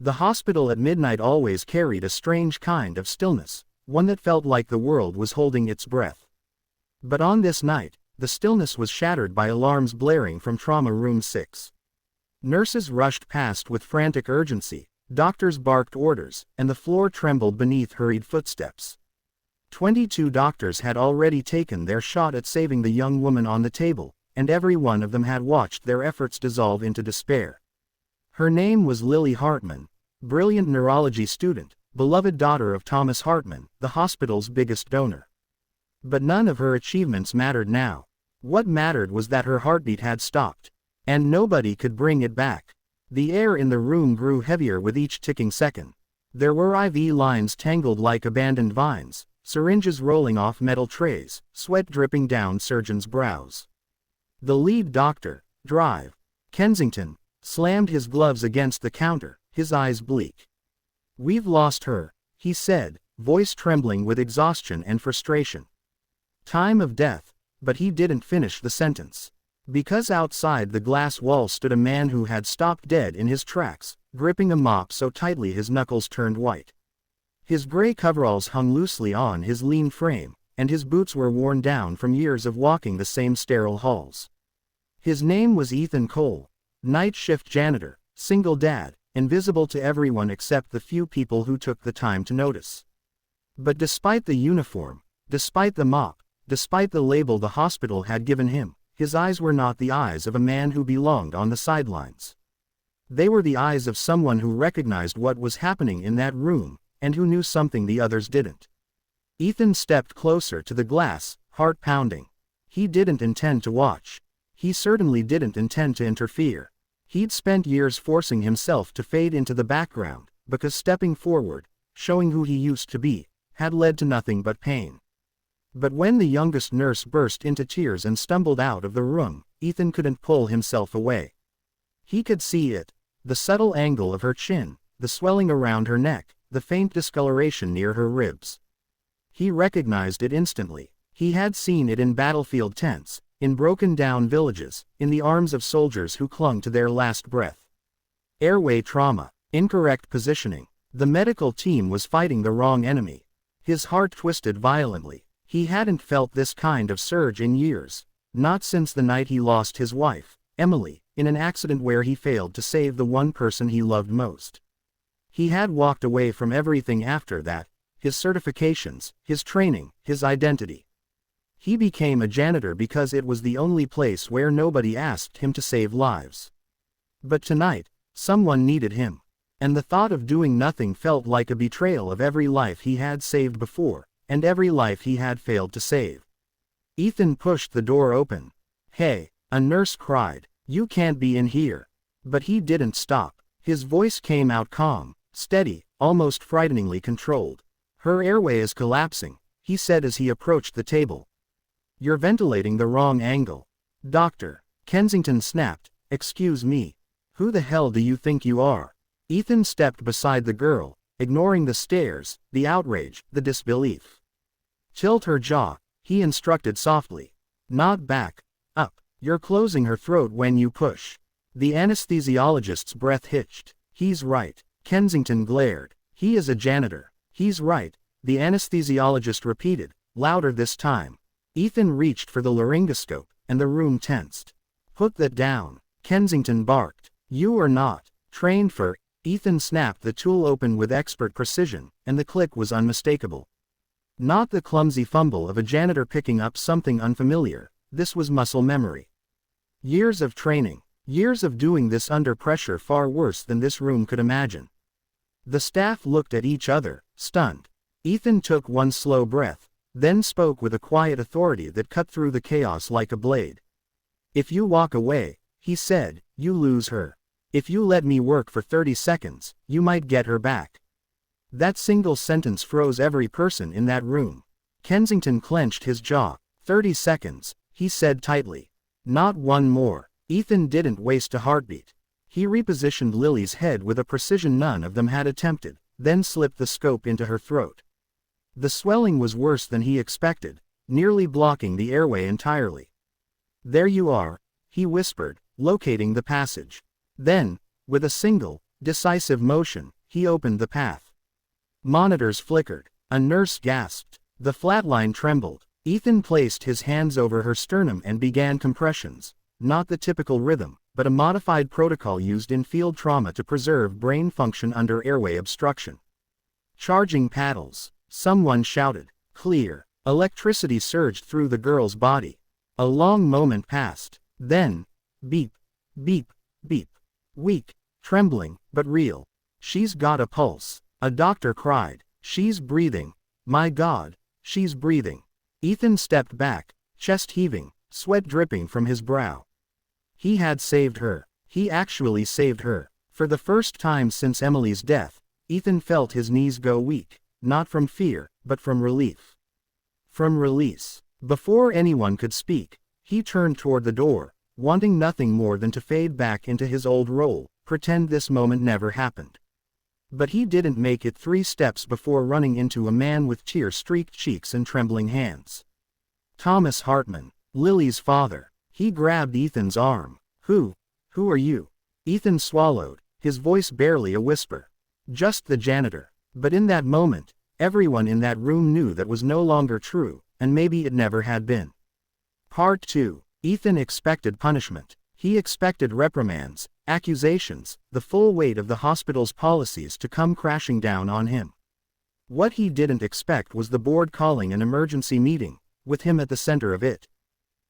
The hospital at midnight always carried a strange kind of stillness, one that felt like the world was holding its breath. But on this night, the stillness was shattered by alarms blaring from Trauma Room 6. Nurses rushed past with frantic urgency, doctors barked orders, and the floor trembled beneath hurried footsteps. 22 doctors had already taken their shot at saving the young woman on the table, and every one of them had watched their efforts dissolve into despair. Her name was Lily Hartman, brilliant neurology student, beloved daughter of Thomas Hartman, the hospital's biggest donor. But none of her achievements mattered now. What mattered was that her heartbeat had stopped. And nobody could bring it back. The air in the room grew heavier with each ticking second. There were IV lines tangled like abandoned vines, syringes rolling off metal trays, sweat dripping down surgeons' brows. The lead doctor, Drive Kensington, slammed his gloves against the counter, his eyes bleak. "We've lost her," he said, voice trembling with exhaustion and frustration. "Time of death," but he didn't finish the sentence. Because outside the glass wall stood a man who had stopped dead in his tracks, gripping a mop so tightly his knuckles turned white. His gray coveralls hung loosely on his lean frame, and his boots were worn down from years of walking the same sterile halls. His name was Ethan Cole, night shift janitor, single dad, invisible to everyone except the few people who took the time to notice. But despite the uniform, despite the mop, despite the label the hospital had given him, his eyes were not the eyes of a man who belonged on the sidelines. They were the eyes of someone who recognized what was happening in that room, and who knew something the others didn't. Ethan stepped closer to the glass, heart pounding. He didn't intend to watch. He certainly didn't intend to interfere. He'd spent years forcing himself to fade into the background, because stepping forward, showing who he used to be, had led to nothing but pain. But when the youngest nurse burst into tears and stumbled out of the room, Ethan couldn't pull himself away. He could see it, the subtle angle of her chin, the swelling around her neck, the faint discoloration near her ribs. He recognized it instantly. He had seen it in battlefield tents, in broken-down villages, in the arms of soldiers who clung to their last breath. Airway trauma, incorrect positioning. The medical team was fighting the wrong enemy. His heart twisted violently. He hadn't felt this kind of surge in years, not since the night he lost his wife, Emily, in an accident where he failed to save the one person he loved most. He had walked away from everything after that, his certifications, his training, his identity. He became a janitor because it was the only place where nobody asked him to save lives. But tonight, someone needed him. And the thought of doing nothing felt like a betrayal of every life he had saved before, and every life he had failed to save. Ethan pushed the door open. "Hey," a nurse cried, "you can't be in here." But he didn't stop. His voice came out calm, steady, almost frighteningly controlled. "Her airway is collapsing," he said as he approached the table. "You're ventilating the wrong angle." "Doctor," Kensington snapped, "excuse me. Who the hell do you think you are?" Ethan stepped beside the girl, ignoring the stares, the outrage, the disbelief. "Tilt her jaw," he instructed softly. "Not back, up. You're closing her throat when you push." The anesthesiologist's breath hitched. "He's right," Kensington glared. "He is a janitor." "He's right," the anesthesiologist repeated, louder this time. Ethan reached for the laryngoscope, and the room tensed. "Put that down," Kensington barked. "You are not trained for..." Ethan snapped the tool open with expert precision, and the click was unmistakable. Not the clumsy fumble of a janitor picking up something unfamiliar. This was muscle memory. Years of training, years of doing this under pressure far worse than this room could imagine. The staff looked at each other, stunned. Ethan took one slow breath, then spoke with a quiet authority that cut through the chaos like a blade. "If you walk away," he said, "you lose her. If you let me work for 30 seconds, you might get her back." That single sentence froze every person in that room. Kensington clenched his jaw. 30 seconds, he said tightly. Not one more. Ethan didn't waste a heartbeat. He repositioned Lily's head with a precision none of them had attempted, then slipped the scope into her throat. The swelling was worse than he expected, nearly blocking the airway entirely. "There you are," he whispered, locating the passage. Then, with a single, Decisive motion, he opened the path. Monitors flickered. A nurse gasped. The flatline trembled. Ethan placed his hands over her sternum and began compressions, not the typical rhythm, but a modified protocol used in field trauma to preserve brain function under airway obstruction. Charging paddles. Someone shouted. Clear. Electricity surged through the girl's body. A long moment passed. Then, beep, beep, beep. Weak, trembling, but real. She's got a pulse. A doctor cried. She's breathing. My God, she's breathing. Ethan stepped back, chest heaving, sweat dripping from his brow. He had saved her. He actually saved her. For the first time since Emily's death, Ethan felt his knees go weak, not from fear, but from relief. From release. Before anyone could speak, he turned toward the door, wanting nothing more than to fade back into his old role, pretend this moment never happened. But he didn't make it 3 steps before running into a man with tear-streaked cheeks and trembling hands. Thomas Hartman, Lily's father. He grabbed Ethan's arm. Who are you? Ethan swallowed, his voice barely a whisper. Just the janitor. But in that moment, everyone in that room knew that was no longer true, and maybe it never had been. Part 2. Ethan expected punishment. He expected reprimands, accusations, the full weight of the hospital's policies to come crashing down on him. What he didn't expect was the board calling an emergency meeting, with him at the center of it.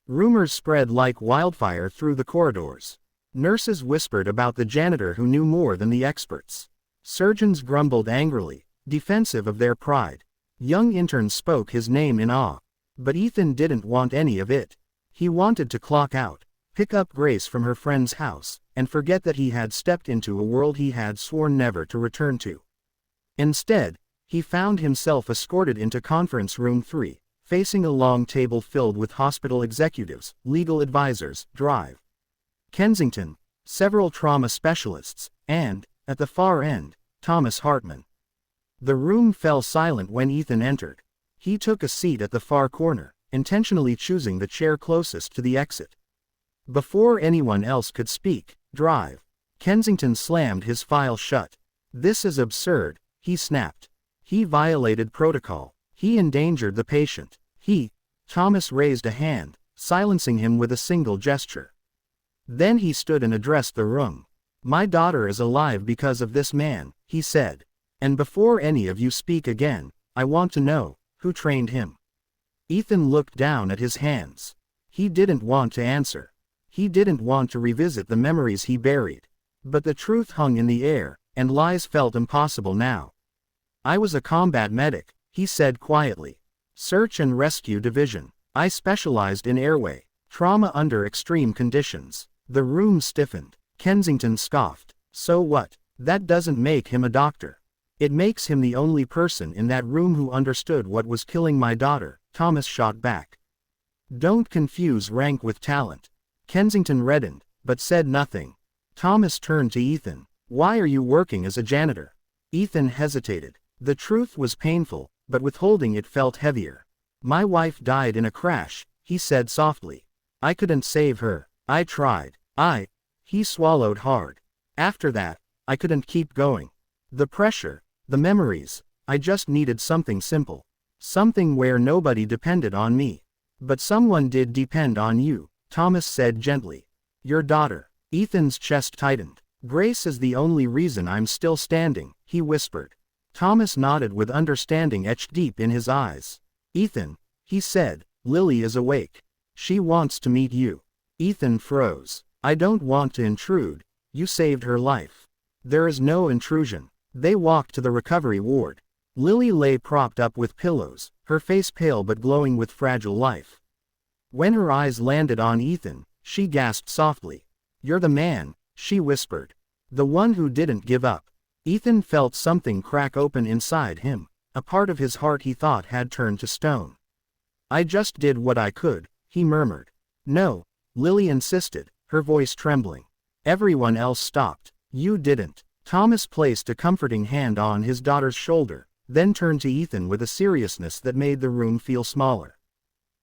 Rumors spread like wildfire through the corridors. Nurses whispered about the janitor who knew more than the experts. Surgeons grumbled angrily, defensive of their pride. Young interns spoke his name in awe. But Ethan didn't want any of it. He wanted to clock out, pick up Grace from her friend's house, and forget that he had stepped into a world he had sworn never to return to. Instead, he found himself escorted into Conference Room 3, facing a long table filled with hospital executives, legal advisors, Drive, Kensington, several trauma specialists, and, at the far end, Thomas Hartman. The room fell silent when Ethan entered. He took a seat at the far corner, intentionally choosing the chair closest to the exit. Before anyone else could speak, Drive, Kensington slammed his file shut. This is absurd, he snapped. He violated protocol. He endangered the patient. Thomas raised a hand, silencing him with a single gesture. Then he stood and addressed the room. My daughter is alive because of this man, he said. And before any of you speak again, I want to know, who trained him? Ethan looked down at his hands. He didn't want to answer. He didn't want to revisit the memories he buried. But the truth hung in the air, and lies felt impossible now. I was a combat medic, he said quietly. Search and Rescue Division. I specialized in airway trauma under extreme conditions. The room stiffened. Kensington scoffed. So what? That doesn't make him a doctor. It makes him the only person in that room who understood what was killing my daughter, Thomas shot back. Don't confuse rank with talent. Kensington reddened, but said nothing. Thomas turned to Ethan. Why are you working as a janitor? Ethan hesitated. The truth was painful, but withholding it felt heavier. My wife died in a crash, he said softly. I couldn't save her. I tried. He swallowed hard. After that, I couldn't keep going. The pressure, the memories, I just needed something simple. Something where nobody depended on me. But someone did depend on you, Thomas said gently. Your daughter. Ethan's chest tightened. Grace is the only reason I'm still standing, he whispered. Thomas nodded with understanding etched deep in his eyes. Ethan, he said, Lily is awake. She wants to meet you. Ethan froze. I don't want to intrude. You saved her life. There is no intrusion. They walked to the recovery ward. Lily lay propped up with pillows, her face pale but glowing with fragile life. When her eyes landed on Ethan, she gasped softly. You're the man, she whispered. The one who didn't give up. Ethan felt something crack open inside him, a part of his heart he thought had turned to stone. I just did what I could, he murmured. No, Lily insisted, her voice trembling. Everyone else stopped. You didn't. Thomas placed a comforting hand on his daughter's shoulder, then turned to Ethan with a seriousness that made the room feel smaller.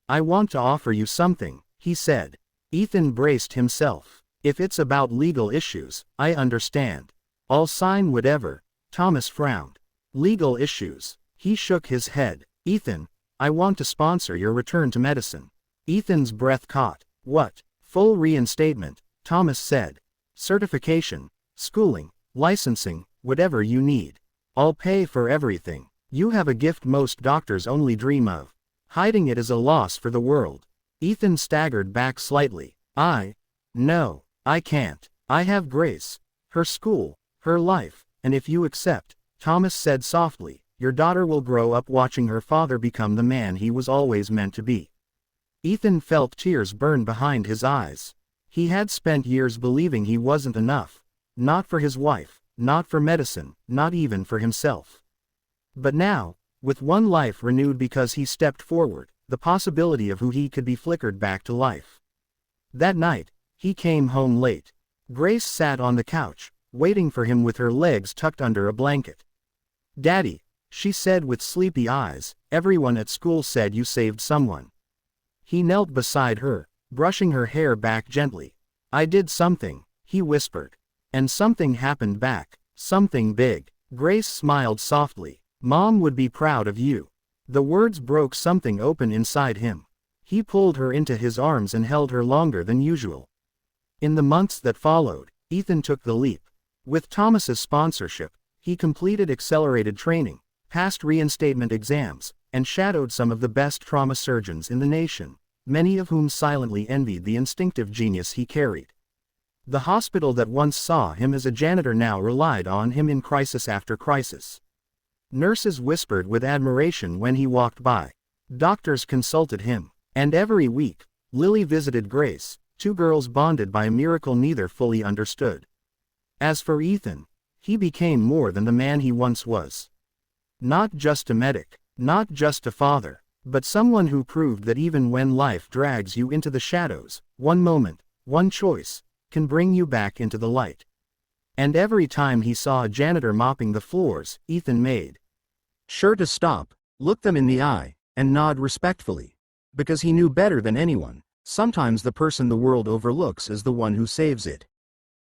I want to offer you something, he said. Ethan braced himself. If it's about legal issues, I understand. I'll sign whatever. Thomas frowned. Legal issues. He shook his head. Ethan, I want to sponsor your return to medicine. Ethan's breath caught. What? Full reinstatement, Thomas said. Certification, schooling, licensing, whatever you need. I'll pay for everything. You have a gift most doctors only dream of. Hiding it is a loss for the world. Ethan staggered back slightly. No, I can't. I have Grace. Her school, her life, and if you accept, Thomas said softly, your daughter will grow up watching her father become the man he was always meant to be. Ethan felt tears burn behind his eyes. He had spent years believing he wasn't enough. Not for his wife, not for medicine, not even for himself. But now, with one life renewed because he stepped forward, the possibility of who he could be flickered back to life. That night, he came home late. Grace sat on the couch, waiting for him with her legs tucked under a blanket. Daddy, she said with sleepy eyes, everyone at school said you saved someone. He knelt beside her, brushing her hair back gently. I did something, he whispered. And something happened back, something big. Grace smiled softly. Mom would be proud of you. The words broke something open inside him. He pulled her into his arms and held her longer than usual. In the months that followed, Ethan took the leap. With Thomas's sponsorship, he completed accelerated training, passed reinstatement exams, and shadowed some of the best trauma surgeons in the nation, many of whom silently envied the instinctive genius he carried. The hospital that once saw him as a janitor now relied on him in crisis after crisis. Nurses whispered with admiration when he walked by. Doctors consulted him. And every week, Lily visited Grace, two girls bonded by a miracle neither fully understood. As for Ethan, he became more than the man he once was. Not just a medic, not just a father, but someone who proved that even when life drags you into the shadows, one moment, one choice, can bring you back into the light. And every time he saw a janitor mopping the floors, Ethan made sure to stop, look them in the eye, and nod respectfully. Because he knew better than anyone, sometimes the person the world overlooks is the one who saves it.